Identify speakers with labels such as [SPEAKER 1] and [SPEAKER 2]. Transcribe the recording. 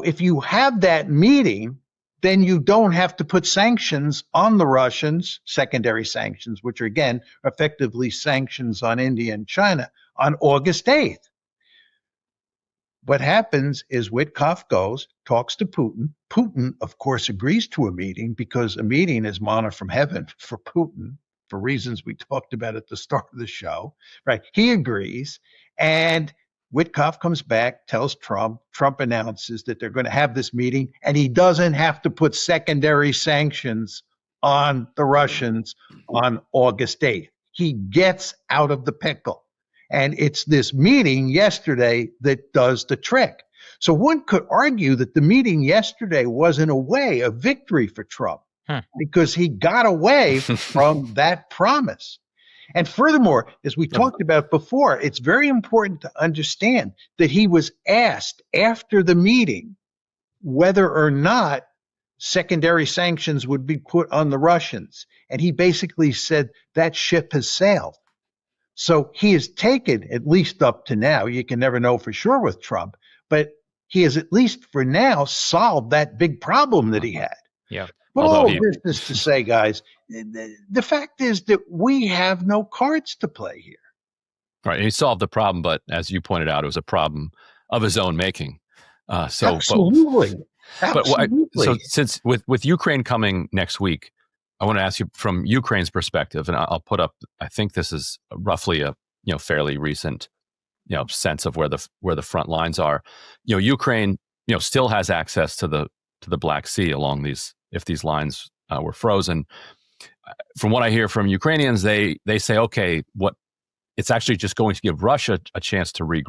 [SPEAKER 1] if you have that meeting, then you don't have to put sanctions on the Russians, secondary sanctions, which are, again, effectively sanctions on India and China, on August 8th. What happens is Witkoff goes, talks to Putin. Putin, of course, agrees to a meeting because a meeting is manna from heaven for Putin, for reasons we talked about at the start of the show, right? He agrees. And Witkoff comes back, tells Trump. Trump announces that they're going to have this meeting, and he doesn't have to put secondary sanctions on the Russians on August 8th. He gets out of the pickle. And it's this meeting yesterday that does the trick. So one could argue that the meeting yesterday was, in a way, a victory for Trump because he got away from that promise. And furthermore, as we talked about before, it's very important to understand that he was asked after the meeting whether or not secondary sanctions would be put on the Russians. And he basically said that ship has sailed. So he has taken, at least up to now, you can never know for sure with Trump, but he has at least for now solved that big problem that he had.
[SPEAKER 2] Yeah.
[SPEAKER 1] But all this is to say, guys, the fact is that we have no cards to play here.
[SPEAKER 2] Right. He solved the problem, but as you pointed out, it was a problem of his own making.
[SPEAKER 1] Absolutely.
[SPEAKER 2] So since with Ukraine coming next week, I want to ask you from Ukraine's perspective, and I'll put up, I think this is roughly a fairly recent sense of where the front lines are. Ukraine still has access to the Black Sea along these, if these lines were frozen. From what I hear from Ukrainians, they say, okay, it's actually just going to give Russia a chance to regroup.